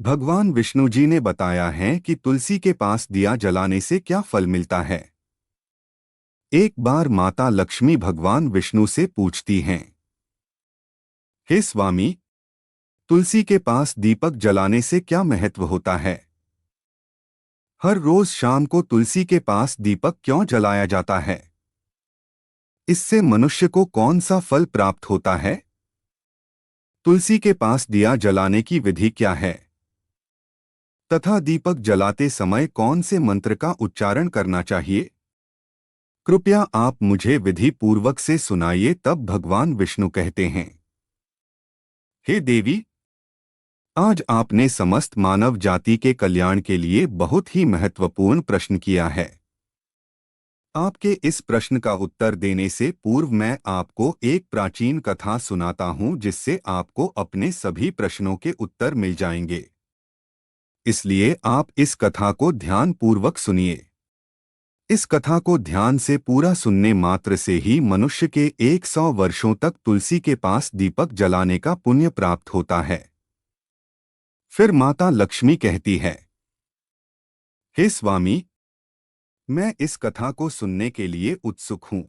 भगवान विष्णु जी ने बताया है कि तुलसी के पास दिया जलाने से क्या फल मिलता है। एक बार माता लक्ष्मी भगवान विष्णु से पूछती हैं, हे स्वामी, तुलसी के पास दीपक जलाने से क्या महत्व होता है? हर रोज शाम को तुलसी के पास दीपक क्यों जलाया जाता है? इससे मनुष्य को कौन सा फल प्राप्त होता है? तुलसी के पास दिया जलाने की विधि क्या है तथा दीपक जलाते समय कौन से मंत्र का उच्चारण करना चाहिए? कृपया आप मुझे विधि पूर्वक से सुनाइए। तब भगवान विष्णु कहते हैं, हे देवी, आज आपने समस्त मानव जाति के कल्याण के लिए बहुत ही महत्वपूर्ण प्रश्न किया है। आपके इस प्रश्न का उत्तर देने से पूर्व मैं आपको एक प्राचीन कथा सुनाता हूं, जिससे आपको अपने सभी प्रश्नों के उत्तर मिल जाएंगे। इसलिए आप इस कथा को ध्यान पूर्वक सुनिए। इस कथा को ध्यान से पूरा सुनने मात्र से ही मनुष्य के 100 वर्षों तक तुलसी के पास दीपक जलाने का पुण्य प्राप्त होता है। फिर माता लक्ष्मी कहती है, हे स्वामी, मैं इस कथा को सुनने के लिए उत्सुक हूं।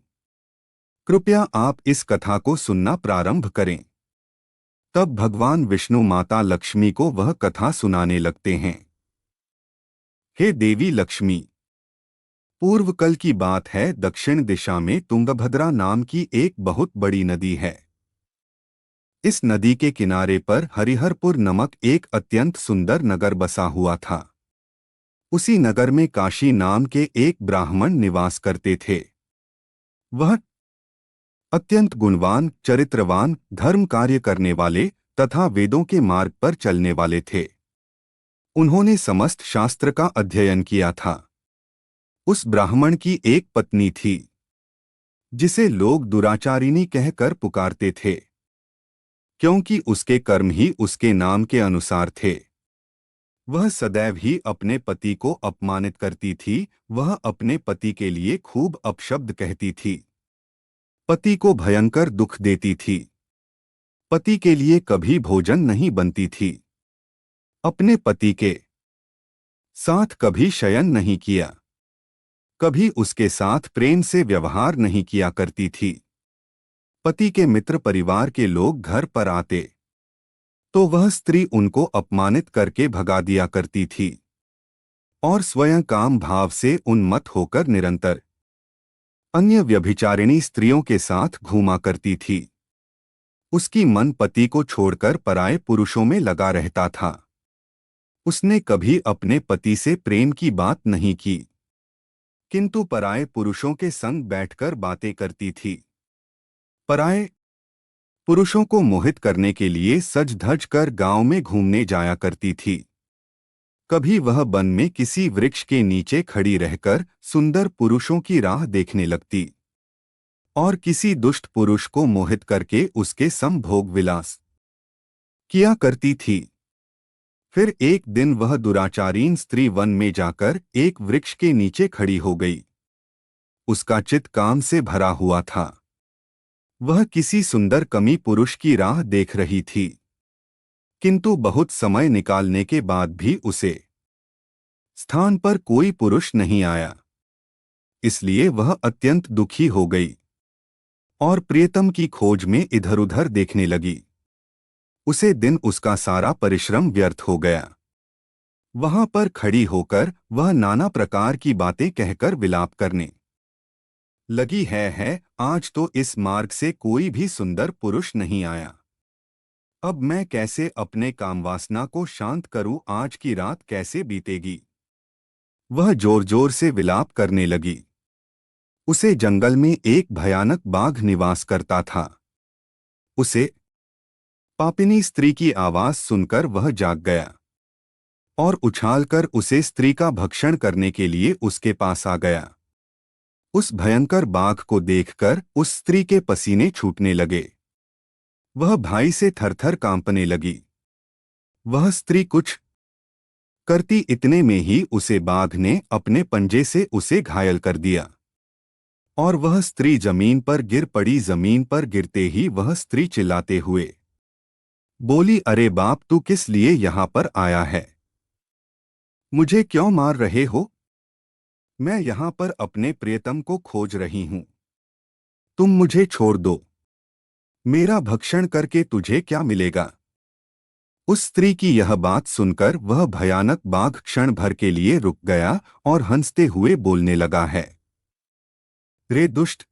कृपया आप इस कथा को सुनना प्रारंभ करें। तब भगवान विष्णु माता लक्ष्मी को वह कथा सुनाने लगते हैं। हे देवी लक्ष्मी, पूर्व कल की बात है, दक्षिण दिशा में तुंगभद्रा नाम की एक बहुत बड़ी नदी है। इस नदी के किनारे पर हरिहरपुर नामक एक अत्यंत सुंदर नगर बसा हुआ था। उसी नगर में काशी नाम के एक ब्राह्मण निवास करते थे। वह अत्यंत गुणवान, चरित्रवान, धर्म कार्य करने वाले तथा वेदों के मार्ग पर चलने वाले थे। उन्होंने समस्त शास्त्र का अध्ययन किया था। उस ब्राह्मण की एक पत्नी थी, जिसे लोग दुराचारिणी कहकर पुकारते थे, क्योंकि उसके कर्म ही उसके नाम के अनुसार थे। वह सदैव ही अपने पति को अपमानित करती थी। वह अपने पति के लिए खूब अपशब्द कहती थी, पति को भयंकर दुख देती थी, पति के लिए कभी भोजन नहीं बनती थी, अपने पति के साथ कभी शयन नहीं किया, कभी उसके साथ प्रेम से व्यवहार नहीं किया करती थी। पति के मित्र परिवार के लोग घर पर आते तो वह स्त्री उनको अपमानित करके भगा दिया करती थी और स्वयं काम भाव से उन्मत्त होकर निरंतर अन्य व्यभिचारिणी स्त्रियों के साथ घूमा करती थी। उसकी मन पति को छोड़कर पराये पुरुषों में लगा रहता था। उसने कभी अपने पति से प्रेम की बात नहीं की, किंतु पराये पुरुषों के संग बैठकर बातें करती थी। पराये पुरुषों को मोहित करने के लिए सज धज कर गांव में घूमने जाया करती थी। कभी वह वन में किसी वृक्ष के नीचे खड़ी रहकर सुंदर पुरुषों की राह देखने लगती और किसी दुष्ट पुरुष को मोहित करके उसके संभोग विलास किया करती थी। फिर एक दिन वह दुराचारीन स्त्री वन में जाकर एक वृक्ष के नीचे खड़ी हो गई। उसका चित्त काम से भरा हुआ था। वह किसी सुंदर कमी पुरुष की राह देख रही थी, किंतु बहुत समय निकालने के बाद भी उसे स्थान पर कोई पुरुष नहीं आया। इसलिए वह अत्यंत दुखी हो गई और प्रियतम की खोज में इधर-उधर देखने लगी। उसे दिन उसका सारा परिश्रम व्यर्थ हो गया। वहां पर खड़ी होकर वह नाना प्रकार की बातें कहकर विलाप करने लगी है, आज तो इस मार्ग से कोई भी सुंदर पुरुष नहीं आया। अब मैं कैसे अपने कामवासना को शांत करूं? आज की रात कैसे बीतेगी? वह जोर जोर से विलाप करने लगी। उसे जंगल में एक भयानक बाघ निवास करता था। उसे पापिनी स्त्री की आवाज सुनकर वह जाग गया और उछालकर उसे स्त्री का भक्षण करने के लिए उसके पास आ गया। उस भयंकर बाघ को देखकर उस स्त्री के पसीने छूटने लगे। वह भय से थरथर कांपने लगी। वह स्त्री कुछ करती इतने में ही उसे बाघ ने अपने पंजे से उसे घायल कर दिया और वह स्त्री जमीन पर गिर पड़ी। जमीन पर गिरते ही वह स्त्री चिल्लाते हुए बोली, अरे बाप, तू किस लिए यहाँ पर आया है? मुझे क्यों मार रहे हो? मैं यहाँ पर अपने प्रियतम को खोज रही हूँ। तुम मुझे छोड़ दो। मेरा भक्षण करके तुझे क्या मिलेगा? उस स्त्री की यह बात सुनकर वह भयानक बाघ क्षण भर के लिए रुक गया और हंसते हुए बोलने लगा है। रे दुष्ट,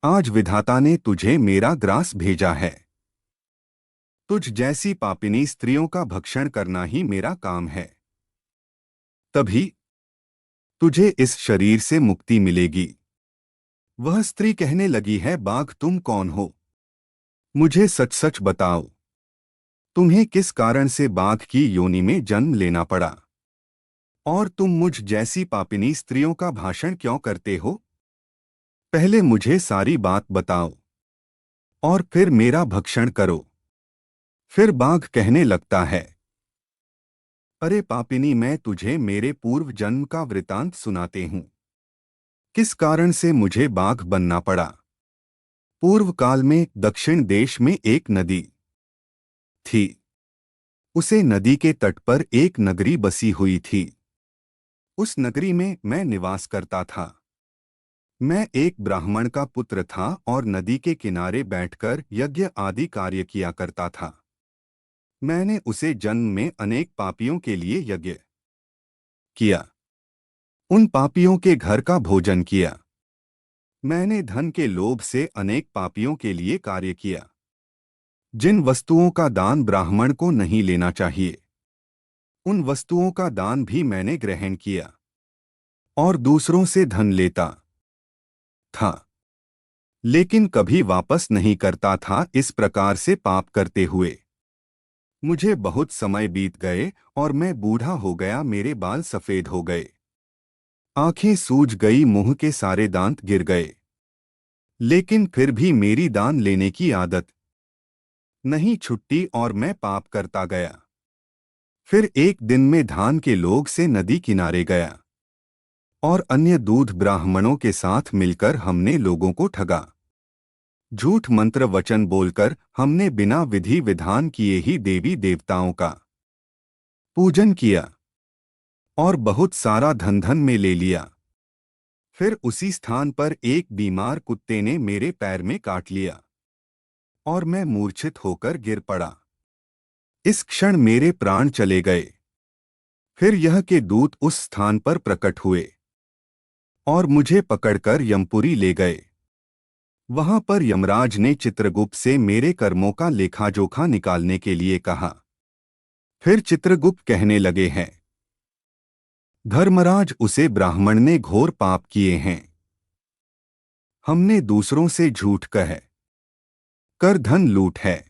आज विधाता ने तुझे मेरा ग्रास भेजा है। तुझ जैसी पापिनी स्त्रियों का भक्षण करना ही मेरा काम है। तभी तुझे इस शरीर से मुक्ति मिलेगी। वह स्त्री कहने लगी है, बाघ तुम कौन हो? मुझे सच सच बताओ, तुम्हें किस कारण से बाघ की योनि में जन्म लेना पड़ा? और तुम मुझ जैसी पापिनी स्त्रियों का भाषण क्यों करते हो? पहले मुझे सारी बात बताओ और फिर मेरा भक्षण करो। फिर बाघ कहने लगता है, अरे पापिनी, मैं तुझे मेरे पूर्व जन्म का वृतांत सुनाते हूँ। किस कारण से मुझे बाघ बनना पड़ा। पूर्व काल में दक्षिण देश में एक नदी थी। उसे नदी के तट पर एक नगरी बसी हुई थी। उस नगरी में मैं निवास करता था। मैं एक ब्राह्मण का पुत्र था और नदी के किनारे बैठकर यज्ञ आदि कार्य किया करता था। मैंने उसे जन्म में अनेक पापियों के लिए यज्ञ किया। उन पापियों के घर का भोजन किया। मैंने धन के लोभ से अनेक पापियों के लिए कार्य किया। जिन वस्तुओं का दान ब्राह्मण को नहीं लेना चाहिए, उन वस्तुओं का दान भी मैंने ग्रहण किया और दूसरों से धन लेता था, लेकिन कभी वापस नहीं करता था। इस प्रकार से पाप करते हुए मुझे बहुत समय बीत गए और मैं बूढ़ा हो गया। मेरे बाल सफेद हो गए, आंखें सूज गई, मुंह के सारे दांत गिर गए। लेकिन फिर भी मेरी दान लेने की आदत नहीं छुट्टी और मैं पाप करता गया। फिर एक दिन में धान के लोग से नदी किनारे गया और अन्य दूध ब्राह्मणों के साथ मिलकर हमने लोगों को ठगा। झूठ मंत्र वचन बोलकर हमने बिना विधि विधान किए ही देवी देवताओं का पूजन किया और बहुत सारा धन धन में ले लिया। फिर उसी स्थान पर एक बीमार कुत्ते ने मेरे पैर में काट लिया और मैं मूर्छित होकर गिर पड़ा। इस क्षण मेरे प्राण चले गए। फिर यह के दूत उस स्थान पर प्रकट हुए और मुझे पकड़कर यमपुरी ले गए। वहां पर यमराज ने चित्रगुप्त से मेरे कर्मों का लेखाजोखा निकालने के लिए कहा। फिर चित्रगुप्त कहने लगे हैं, धर्मराज, उसे ब्राह्मण ने घोर पाप किए हैं। हमने दूसरों से झूठ कह कर धन लूट है।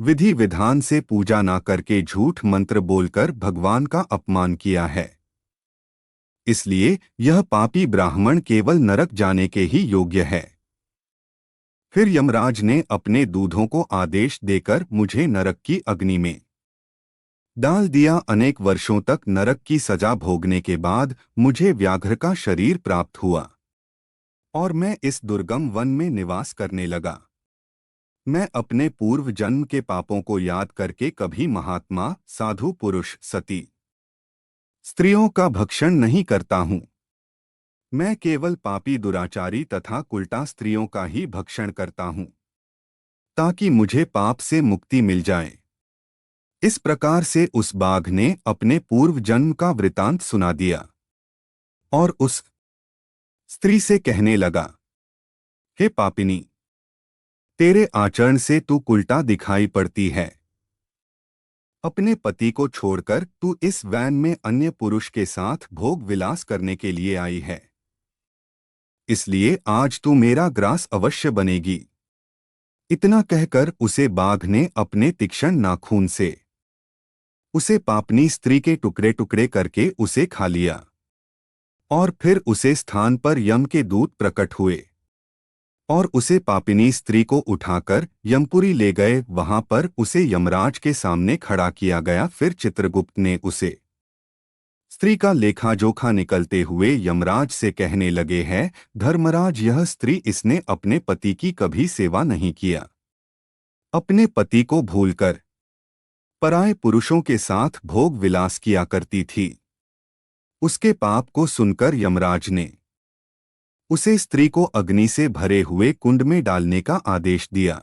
विधि विधान से पूजा ना करके झूठ मंत्र बोलकर भगवान का अपमान किया है। इसलिए यह पापी ब्राह्मण केवल नरक जाने के ही योग्य है। फिर यमराज ने अपने दूधों को आदेश देकर मुझे नरक की अग्नि में डाल दिया। अनेक वर्षों तक नरक की सजा भोगने के बाद मुझे व्याघ्र का शरीर प्राप्त हुआ और मैं इस दुर्गम वन में निवास करने लगा। मैं अपने पूर्व जन्म के पापों को याद करके कभी महात्मा, साधु पुरुष, सती स्त्रियों का भक्षण नहीं करता हूँ। मैं केवल पापी, दुराचारी तथा कुलटा स्त्रियों का ही भक्षण करता हूँ, ताकि मुझे पाप से मुक्ति मिल जाए। इस प्रकार से उस बाघ ने अपने पूर्व जन्म का वृतांत सुना दिया और उस स्त्री से कहने लगा, हे पापिनी, तेरे आचरण से तू कुलटा दिखाई पड़ती है। अपने पति को छोड़कर तू इस वैन में अन्य पुरुष के साथ भोग विलास करने के लिए आई है। इसलिए आज तू मेरा ग्रास अवश्य बनेगी। इतना कहकर उसे बाघ ने अपने तीक्ष्ण नाखून से उसे पापनी स्त्री के टुकड़े टुकड़े करके उसे खा लिया और फिर उसे स्थान पर यम के दूत प्रकट हुए और उसे पापिनी स्त्री को उठाकर यमपुरी ले गए। वहां पर उसे यमराज के सामने खड़ा किया गया। फिर चित्रगुप्त ने उसे स्त्री का लेखाजोखा निकलते हुए यमराज से कहने लगे हैं, धर्मराज, यह स्त्री, इसने अपने पति की कभी सेवा नहीं किया। अपने पति को भूलकर पराये पुरुषों के साथ भोग विलास किया करती थी। उसके पाप को सुनकर यमराज ने उसे स्त्री को अग्नि से भरे हुए कुंड में डालने का आदेश दिया।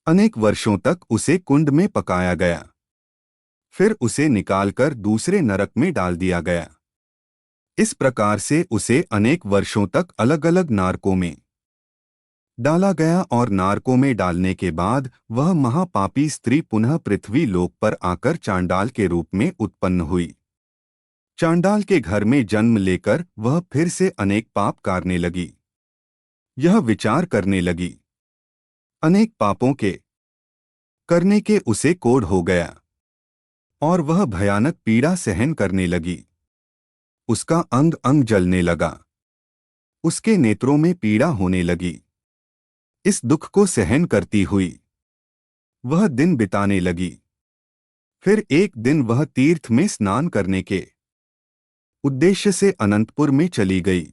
अनेक वर्षों तक उसे कुंड में पकाया गया, फिर उसे निकालकर दूसरे नरक में डाल दिया गया। इस प्रकार से उसे अनेक वर्षों तक अलग अलग नारकों में डाला गया और नारकों में डालने के बाद वह महापापी स्त्री पुनः पृथ्वी लोक पर आकर चांडाल के रूप में उत्पन्न हुई। चांडाल के घर में जन्म लेकर वह फिर से अनेक पाप करने लगी। यह विचार करने लगी, अनेक पापों के करने के उसे कोढ़ हो गया और वह भयानक पीड़ा सहन करने लगी। उसका अंग अंग जलने लगा, उसके नेत्रों में पीड़ा होने लगी। इस दुख को सहन करती हुई वह दिन बिताने लगी। फिर एक दिन वह तीर्थ में स्नान करने के उद्देश्य से अनंतपुर में चली गई।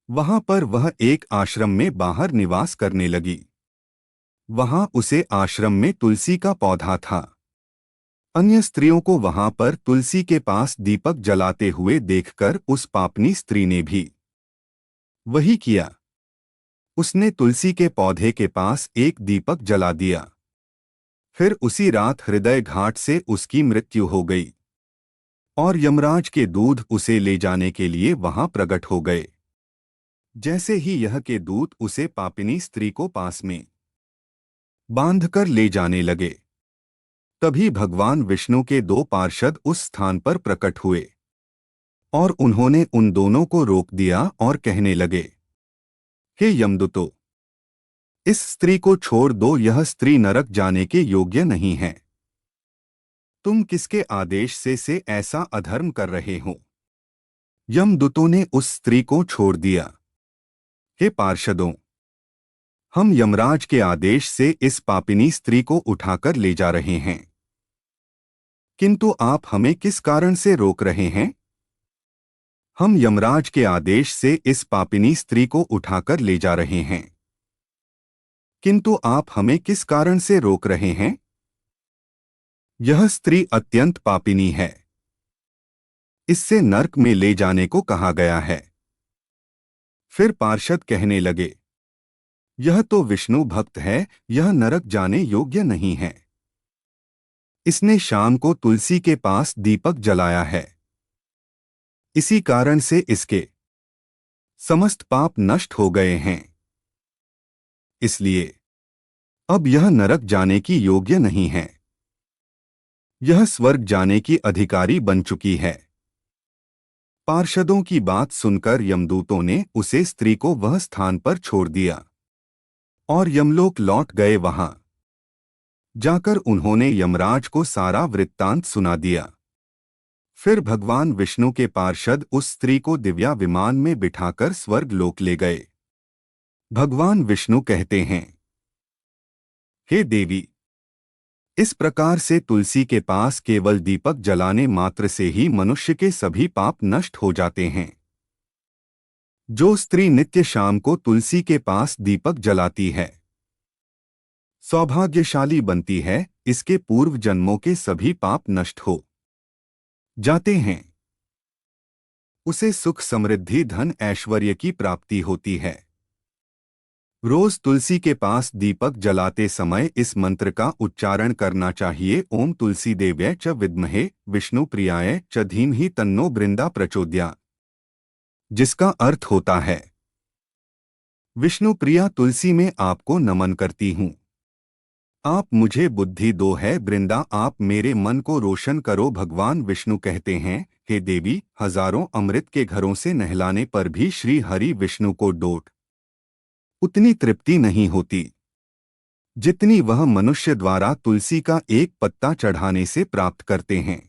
वहां पर वह एक आश्रम में बाहर निवास करने लगी। वहां उसे आश्रम में तुलसी का पौधा था। अन्य स्त्रियों को वहां पर तुलसी के पास दीपक जलाते हुए देखकर उस पापनी स्त्री ने भी वही किया। उसने तुलसी के पौधे के पास एक दीपक जला दिया। फिर उसी रात हृदय घाट से उसकी मृत्यु हो गई और यमराज के दूत उसे ले जाने के लिए वहां प्रकट हो गए। जैसे ही यह के दूत उसे पापिनी स्त्री को पास में बांधकर ले जाने लगे, तभी भगवान विष्णु के दो पार्षद उस स्थान पर प्रकट हुए और उन्होंने उन दोनों को रोक दिया और कहने लगे, हे यमदूतों, इस स्त्री को छोड़ दो, यह स्त्री नरक जाने के योग्य नहीं है। तुम किसके आदेश से ऐसा अधर्म कर रहे हो? यमदूतों ने उस स्त्री को छोड़ दिया। हे पार्षदों, हम यमराज के आदेश से इस पापिनी स्त्री को उठाकर ले जा रहे हैं, किंतु आप हमें किस कारण से रोक रहे हैं? हम यमराज के आदेश से इस पापिनी स्त्री को उठाकर ले जा रहे हैं, किंतु आप हमें किस कारण से रोक रहे हैं? यह स्त्री अत्यंत पापिनी है, इससे नरक में ले जाने को कहा गया है। फिर पार्षद कहने लगे, यह तो विष्णु भक्त है, यह नरक जाने योग्य नहीं है। इसने शाम को तुलसी के पास दीपक जलाया है, इसी कारण से इसके समस्त पाप नष्ट हो गए हैं। इसलिए अब यह नरक जाने की योग्य नहीं है, यह स्वर्ग जाने की अधिकारी बन चुकी है। पार्षदों की बात सुनकर यमदूतों ने उसे स्त्री को वह स्थान पर छोड़ दिया और यमलोक लौट गए। वहां जाकर उन्होंने यमराज को सारा वृत्तांत सुना दिया। फिर भगवान विष्णु के पार्षद उस स्त्री को दिव्या विमान में बिठाकर स्वर्ग लोक ले गए। भगवान विष्णु कहते हैं, हे देवी, इस प्रकार से तुलसी के पास केवल दीपक जलाने मात्र से ही मनुष्य के सभी पाप नष्ट हो जाते हैं। जो स्त्री नित्य शाम को तुलसी के पास दीपक जलाती है, सौभाग्यशाली बनती है, इसके पूर्व जन्मों के सभी पाप नष्ट हो जाते हैं। उसे सुख समृद्धि धन ऐश्वर्य की प्राप्ति होती है। रोज तुलसी के पास दीपक जलाते समय इस मंत्र का उच्चारण करना चाहिए, ओम तुलसी देव्यै च विद्महे विष्णु प्रियाय च धीमहि तन्नो बृंदा प्रचोदयात्, जिसका अर्थ होता है, विष्णु प्रिया तुलसी में आपको नमन करती हूँ, आप मुझे बुद्धि दो है बृंदा, आप मेरे मन को रोशन करो। भगवान विष्णु कहते हैं, हे देवी, हजारों अमृत के घरों से नहलाने पर भी श्री हरि विष्णु को डोट उतनी तृप्ति नहीं होती जितनी वह मनुष्य द्वारा तुलसी का एक पत्ता चढ़ाने से प्राप्त करते हैं।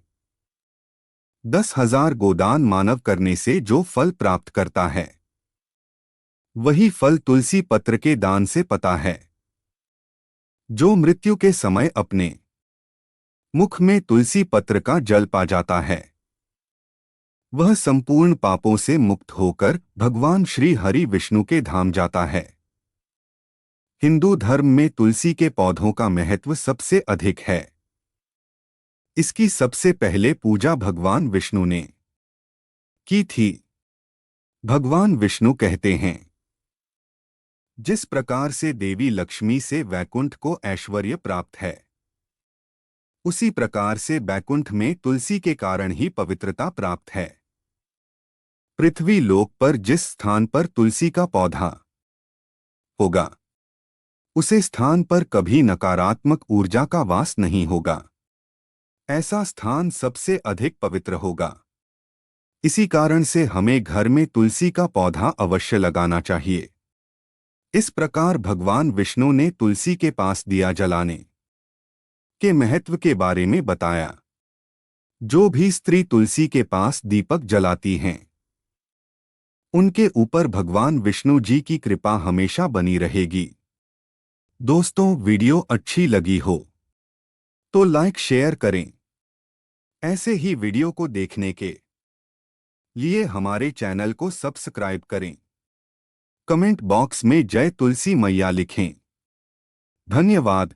10,000 गोदान मानव करने से जो फल प्राप्त करता है, वही फल तुलसी पत्र के दान से पता है। जो मृत्यु के समय अपने मुख में तुलसी पत्र का जल पा जाता है, वह संपूर्ण पापों से मुक्त होकर भगवान श्री हरि विष्णु के धाम जाता है। हिंदू धर्म में तुलसी के पौधों का महत्व सबसे अधिक है। इसकी सबसे पहले पूजा भगवान विष्णु ने की थी। भगवान विष्णु कहते हैं, जिस प्रकार से देवी लक्ष्मी से वैकुंठ को ऐश्वर्य प्राप्त है, उसी प्रकार से बैकुंठ में तुलसी के कारण ही पवित्रता प्राप्त है। पृथ्वी लोक पर जिस स्थान पर तुलसी का पौधा होगा, उसे स्थान पर कभी नकारात्मक ऊर्जा का वास नहीं होगा। ऐसा स्थान सबसे अधिक पवित्र होगा। इसी कारण से हमें घर में तुलसी का पौधा अवश्य लगाना चाहिए। इस प्रकार भगवान विष्णु ने तुलसी के पास दिया जलाने के महत्व के बारे में बताया। जो भी स्त्री तुलसी के पास दीपक जलाती हैं, उनके ऊपर भगवान विष्णु जी की कृपा हमेशा बनी रहेगी। दोस्तों, वीडियो अच्छी लगी हो तो लाइक शेयर करें। ऐसे ही वीडियो को देखने के लिए हमारे चैनल को सब्सक्राइब करें। कमेंट बॉक्स में जय तुलसी मैया लिखें। धन्यवाद।